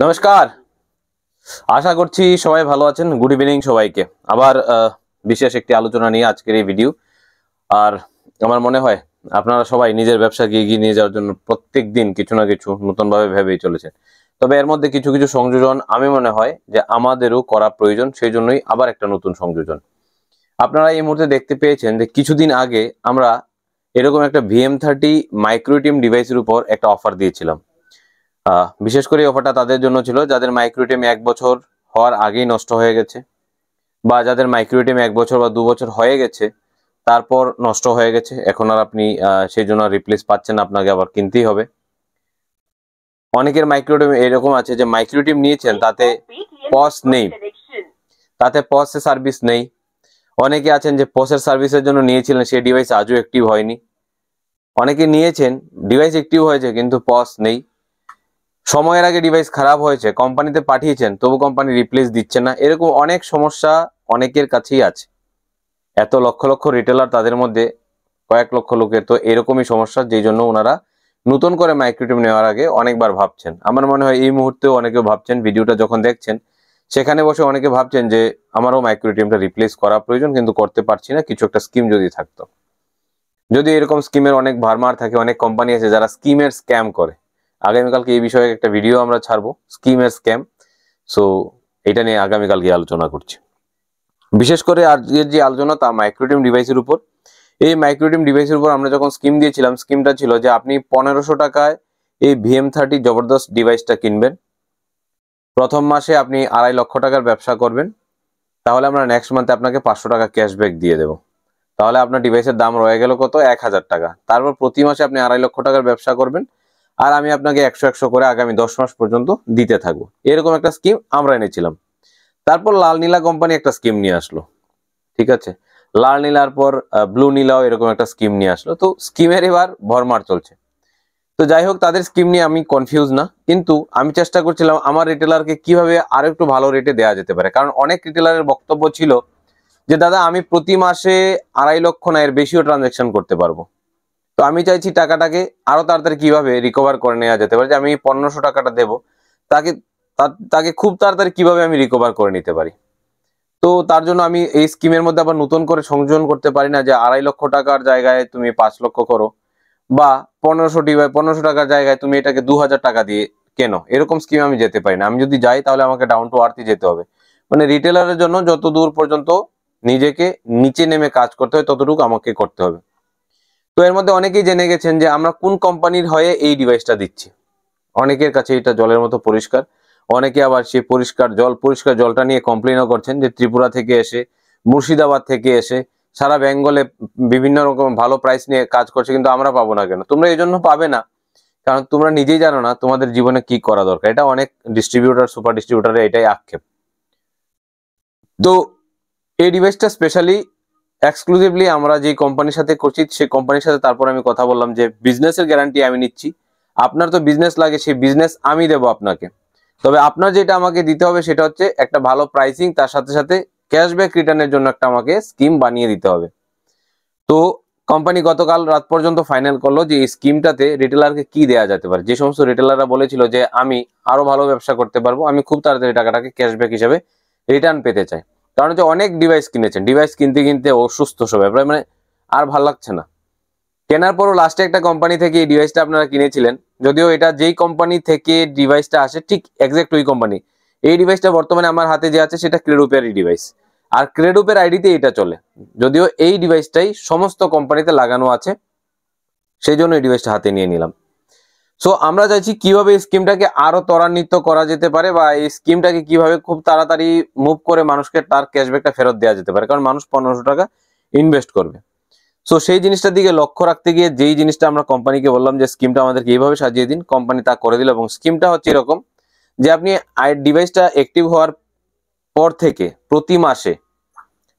নমস্কার, আশা করছি সবাই ভালো আছেন। গুড ইভিনিং সবাইকে। আবার বিশেষ একটি আলোচনা নিয়ে আজকের এই ভিডিও। আর আমার মনে হয় আপনারা সবাই নিজের ব্যবসাকে এগিয়ে নিয়ে যাওয়ার জন্য প্রত্যেক দিন কিছু না কিছু নতুনভাবে ভেবেই চলেছেন। তবে এর মধ্যে কিছু কিছু সংযোজন আমি মনে হয় যে আমাদেরও করা প্রয়োজন, সেই জন্যই আবার একটা নতুন সংযোজন। আপনারা এই মুহূর্তে দেখতে পেয়েছেন যে কিছুদিন আগে আমরা এরকম একটা VM30 মাইক্রো এটিএম ডিভাইসের উপর একটা অফার দিয়েছিলাম। বিশেষ করে অফারটা তাদের জন্য ছিল যাদের মাইক্রো এটিএম 1 বছর হওয়ার আগেই নষ্ট হয়ে গেছে, বা যাদের মাইক্রো এটিএম 1 বছর বা 2 বছর হয়ে গেছে তারপর নষ্ট হয়ে গেছে, এখন আর আপনি সেই জন্য রিপ্লেস পাচ্ছেন, আপনাকে আবার কিনতেই হবে। অনেকের মাইক্রো এটিএম এরকম আছে যে মাইক্রো এটিএম নিয়েছেন তাতে পস নেই, তাতে পসে সার্ভিস নেই। অনেকে আছেন যে পসের সার্ভিসের জন্য নিয়েছিলেন, সেই ডিভাইস আজও অ্যাক্টিভ হয়নি। অনেকে নিয়েছেন ডিভাইস অ্যাক্টিভ হয়েছে কিন্তু পস নেই। সময়ের আগে ডিভাইস খারাপ হয়েছে, কোম্পানিতে পাঠিয়েছেন তবু কোম্পানি রিপ্লেস দিচ্ছে না। এরকম অনেক সমস্যা অনেকের কাছেই আছে। এত লক্ষ লক্ষ রিটেলার, তাদের মধ্যে কয়েক লক্ষ লোকের তো এরকমই সমস্যা, যেই জন্য ওনারা নতুন করে মাইক্রো এটিএম নেওয়ার আগে অনেকবার ভাবছেন। আমার মনে হয় এই মুহূর্তেও অনেকে ভাবছেন, ভিডিওটা যখন দেখছেন সেখানে বসে অনেকে ভাবছেন যে আমারও মাইক্রো এটিএমটা রিপ্লেস করা প্রয়োজন, কিন্তু করতে পারছি না। কিছু একটা স্কিম যদি থাকতো, যদি এরকম স্কিমের অনেক ভারমার থাকে, অনেক কোম্পানি আছে যারা স্কিমের স্ক্যাম করে। আগামীকালকে এই বিষয়ে একটা ভিডিও আমরা ছাড়বো, স্কিমের স্ক্যাম। সো এটা নিয়ে আগামীকালকে আলোচনা করছি। বিশেষ করে আজকের যে আলোচনা তা মাইক্রো এটিএম ডিভাইসের উপর। এই মাইক্রো এটিএম ডিভাইসের উপর আমরা যখন স্কিম দিয়েছিলাম, স্কিমটা ছিল যে আপনি 1500 টাকায় এই VM30 জবরদস্ত ডিভাইসটা কিনবেন। প্রথম মাসে আপনি 2.5 লক্ষ টাকার ব্যবসা করবেন, তাহলে আমরা নেক্সট মান্থে আপনাকে 500 টাকা ক্যাশব্যাক দিয়ে দেবো। তাহলে আপনার ডিভাইসের দাম রয়ে গেল কত? 1000 টাকা। তারপর প্রতি মাসে আপনি 2.5 লক্ষ টাকার ব্যবসা করবেন, আর আমি আপনাকে 100 করে আগামী 10 মাস পর্যন্ত দিতে থাকবো। এরকম একটা স্কিম আমরা এনেছিলাম। তারপর লাল নীলা কোম্পানি একটা স্কিম নিয়ে আসলো, ঠিক আছে। লাল নীলার পর ব্লু নীলাও এরকম একটা স্কিম নিয়ে আসলো। তো স্কিমের এবার ভরমার চলছে। তো যাই হোক, তাদের স্কিম নিয়ে আমি কনফিউজ না, কিন্তু আমি চেষ্টা করছিলাম আমার রিটেলারকে কিভাবে আরো একটু ভালো রেটে দেওয়া যেতে পারে। কারণ অনেক রিটেলারের বক্তব্য ছিল যে দাদা আমি প্রতি মাসে 2.5 লক্ষ না এর বেশিও ট্রানজাকশন করতে পারবো। তো আমি চাইছি টাকাটাকে আরো তাড়াতাড়ি কিভাবে রিকভার করে নেওয়া যেতে পারে, যে আমি 1500 টাকাটা দেবো, তাকে তাকে খুব তাড়াতাড়ি কিভাবে আমি রিকভার করে নিতে পারি। তো তার জন্য আমি এই স্কিমের মধ্যে আবার নতুন করে সংযোজন করতে পারি না যে 2.5 লক্ষ টাকার জায়গায় তুমি 5 লক্ষ করো, বা 1500 টাকার জায়গায় তুমি এটাকে 2000 টাকা দিয়ে কেন, এরকম স্কিম আমি যেতে পারি না। আমি যদি যাই তাহলে আমাকে ডাউন টু আর্থই যেতে হবে। মানে রিটেলারের জন্য যত দূর পর্যন্ত নিজেকে নিচে নেমে কাজ করতে হয় ততটুকু আমাকে করতে হবে। তো এর মধ্যে অনেকেই জেনে গেছেন যে আমরা কোন কোম্পানির হয়ে এই ডিভাইসটা দিচ্ছি। অনেকের কাছে এটা জলের মতো পরিষ্কার। অনেকে আবার সেই পরিষ্কার জলটা নিয়ে কমপ্লেনও করছেন যে ত্রিপুরা থেকে এসে, মুর্শিদাবাদ থেকে এসে সারা বেঙ্গলে বিভিন্ন রকম ভালো প্রাইস নিয়ে কাজ করছে, কিন্তু আমরা পাবো না কেন? তোমরা এই জন্য পাবে না কারণ তোমরা নিজেই জানো না তোমাদের জীবনে কি করা দরকার। এটা অনেক ডিস্ট্রিবিউটার, সুপার ডিস্ট্রিবিউটারের এটাই আক্ষেপ। তো এই ডিভাইসটা স্পেশালি এক্সক্লুসিভলি আমরা যে কোম্পানির সাথে করছি সেই কোম্পানির সাথে তারপর আমি কথা বললাম যে বিজনেসের গ্যারান্টি আমি নিচ্ছি। আপনার তো বিজনেস লাগে, সেই বিজনেস আমি দেবো আপনাকে। তবে আপনার যেটা আমাকে দিতে হবে সেটা হচ্ছে একটা ভালো প্রাইসিং, তার সাথে সাথে ক্যাশব্যাক রিটার্নের জন্য একটা আমাকে স্কিম বানিয়ে দিতে হবে। তো কোম্পানি গতকাল রাত পর্যন্ত ফাইনাল করলো যে এই স্কিমটাতে রিটেলারকে কি দেওয়া যেতে পারে। যে সমস্ত রিটেলাররা বলেছিল যে আমি আরো ভালো ব্যবসা করতে পারবো, আমি খুব তাড়াতাড়ি টাকাটাকে ক্যাশব্যাক হিসেবে রিটার্ন পেতে চাই। কারণ হচ্ছে অনেক ডিভাইস কিনেছেন, ডিভাইস কিনতে কিনতে অসুস্থ সবাই, প্রায় মানে আর ভাল লাগছে না। কেনার পরও লাস্টে একটা কোম্পানি থেকে এই ডিভাইসটা আপনারা কিনেছিলেন, যদিও এটা যেই কোম্পানি থেকে ডিভাইসটা আসে ঠিক এক্সাক্ট ওই কোম্পানি। এই ডিভাইসটা বর্তমানে আমার হাতে যে আছে সেটা ক্রেডোপের ডিভাইস, আর ক্রেডোপের আইডিতে এটা চলে। যদিও এই ডিভাইসটাই সমস্ত কোম্পানিতে লাগানো আছে, সেই জন্য এই ডিভাইসটা হাতে নিয়ে নিলাম। সো আমরা চাইছি কিভাবে এই স্কিমটাকে আরো ত্বরান্বিত করা যেতে পারে, বা এই স্কিমটাকে কিভাবে খুব তাড়াতাড়ি মুভ করে মানুষকে তার ক্যাশব্যাকটা ফেরত দেওয়া যেতে পারে। কারণ মানুষ 1500 টাকা ইনভেস্ট করবে। সো সেই জিনিসটার দিকে লক্ষ্য রাখতে গিয়ে যেই জিনিসটা আমরা কোম্পানিকে বললাম যে স্কিমটা আমাদেরকে এইভাবে সাজিয়ে দিন, কোম্পানি তা করে দিল। এবং স্কিমটা হচ্ছে এরকম যে আপনি ডিভাইসটা অ্যাক্টিভ হওয়ার পর থেকে প্রতি মাসে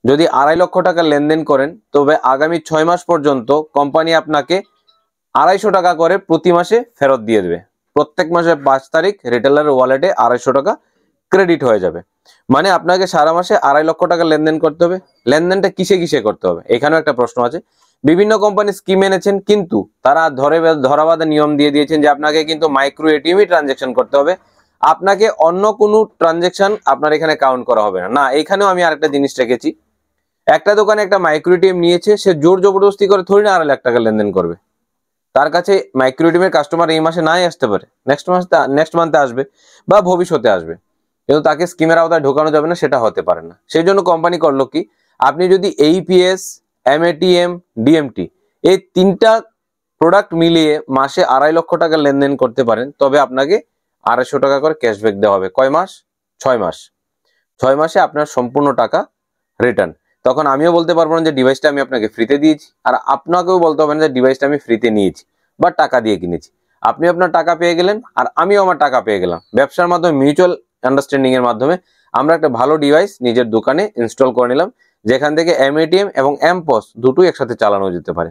যদি 2.5 লক্ষ টাকা লেনদেন করেন, তবে আগামী 6 মাস পর্যন্ত কোম্পানি আপনাকে 250 টাকা করে প্রতি মাসে ফেরত দিয়ে দেবে। প্রত্যেক মাসে 5 তারিখ রিটেলারের ওয়ালেটে 250 টাকা ক্রেডিট হয়ে যাবে। মানে আপনাকে সারা মাসে 2.5 লক্ষ টাকা লেনদেন করতে হবে। লেনদেনটা কিসে কিসে করতে হবে, এখানেও একটা প্রশ্ন আছে। বিভিন্ন কোম্পানি স্কিম এনেছেন, কিন্তু তারা ধরা বাঁধা নিয়ম দিয়ে দিয়েছেন যে আপনাকে কিন্তু মাইক্রো এটিএমই ট্রানজেকশন করতে হবে, আপনাকে অন্য কোনো ট্রানজেকশন আপনার এখানে কাউন্ট করা হবে না। না, এখানেও আমি আরেকটা জিনিস রেখেছি, একটা দোকানে একটা মাইক্রো এটিএম নিয়েছে, সে জোর জবরদস্তি করে থোড়ি না 2.5 লাখ টাকা লেনদেন করবে। তার কাছে মাইক্রো এটিএম এর কাস্টমার এই মাসে নাই আসতে পারে, নেক্সট মান্থে আসবে বা ভবিষ্যতে আসবে, কিন্তু তাকে স্কিমের আওতায় ঢোকানো যাবে না, সেটা হতে পারে না। সেই জন্য কোম্পানি করলো কি, আপনি যদি এইপিএস, এমএটিএম, ডিএমটি এই 3টা প্রোডাক্ট মিলিয়ে মাসে 2.5 লক্ষ টাকা লেনদেন করতে পারেন, তবে আপনাকে 250 টাকা করে ক্যাশব্যাক দেওয়া হবে। কয় মাস? 6 মাস। 6 মাসে আপনার সম্পূর্ণ টাকা রিটার্ন। তখন আমিও বলতে পারবো না যে ডিভাইসটা আমি আপনাকে ফ্রিতে দিয়েছি, আর আপনাকেও বলতে হবে না যে ডিভাইসটা আমি ফ্রিতে নিয়েছি বা টাকা দিয়ে কিনেছি। আপনি আপনার টাকা পেয়ে গেলেন আর আমিও আমার টাকা পেয়ে গেলাম। ব্যবসার মাধ্যমে, মিউচুয়াল আন্ডারস্ট্যান্ডিং এর মাধ্যমে আমরা একটা ভালো ডিভাইস নিজের দোকানে ইনস্টল করে নিলাম, যেখান থেকে এমএটিএম এবং এমপস দুটোই একসাথে চালানো যেতে পারে।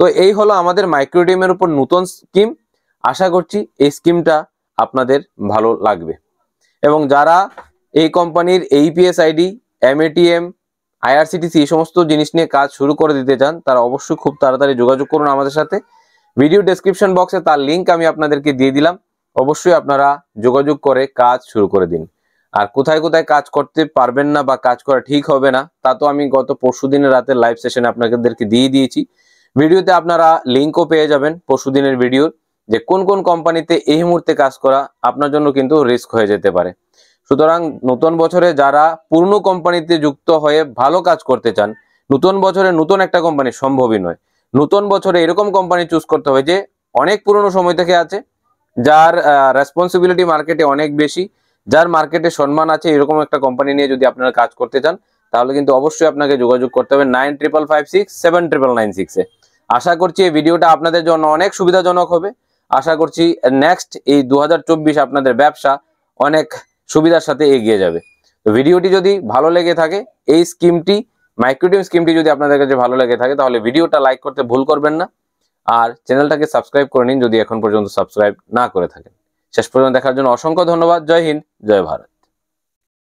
তো এই হলো আমাদের মাইক্রো এটিএম এর উপর নতুন স্কিম। আশা করছি এই স্কিমটা আপনাদের ভালো লাগবে, এবং যারা এই কোম্পানির এইপিএস আইডি, এমএটিএম, আইআরসিটিসি এই সমস্ত জিনিস নিয়ে কাজ শুরু করে দিতে চান, তারা অবশ্যই খুব তাড়াতাড়ি যোগাযোগ করুন আমাদের সাথে। ভিডিও ডেসক্রিপশন বক্সে তার লিঙ্ক আমি আপনাদেরকে দিয়ে দিলাম, অবশ্যই আপনারা যোগাযোগ করে কাজ শুরু করে দিন। আর কোথায় কোথায় কাজ করতে পারবেন না বা কাজ করা ঠিক হবে না, তা তো আমি গত পরশুদিনের রাতে লাইভ সেশনে আপনাদেরকে দিয়ে দিয়েছি। ভিডিওতে আপনারা লিঙ্কও পেয়ে যাবেন পরশুদিনের ভিডিওর, যে কোন কোন কোম্পানিতে এই মুহূর্তে কাজ করা আপনার জন্য কিন্তু রিস্ক হয়ে যেতে পারে। সুতরাং নতুন বছরে যারা পুরনো কোম্পানিতে যুক্ত হয়ে ভালো কাজ করতে চান, নতুন বছরে নতুন একটা কোম্পানি সম্ভবই নয়। নতুন বছরে এরকম কোম্পানি চুজ করতে হবে যে অনেক পুরনো সময় থেকে আছে, যার রেসপন্সিবিলিটি মার্কেটে অনেক বেশি, যার মার্কেটে সম্মান আছে। এরকম একটা কোম্পানি নিয়ে যদি আপনারা কাজ করতে চান, তাহলে কিন্তু অবশ্যই আপনাকে যোগাযোগ করতে হবে 9556799996 এ। আশা করছি এই ভিডিওটা আপনাদের জন্য অনেক সুবিধাজনক হবে। আশা করছি নেক্সট এই 2024 আপনাদের ব্যবসা অনেক সুবিধার সাথে এগিয়ে যাবে। তো ভিডিওটি যদি ভালো লেগে থাকে, এই স্কিমটি, মাইক্রো এটিএম স্কিমটি যদি আপনাদের কাছে ভালো লেগে থাকে, তাহলে ভিডিওটা লাইক করতে ভুল করবেন না, আর চ্যানেলটাকে সাবস্ক্রাইব করে নিন যদি এখন পর্যন্ত সাবস্ক্রাইব না করে থাকেন। শেষ পর্যন্ত দেখার জন্য অসংখ্য ধন্যবাদ। জয় হিন্দ, জয় ভারত।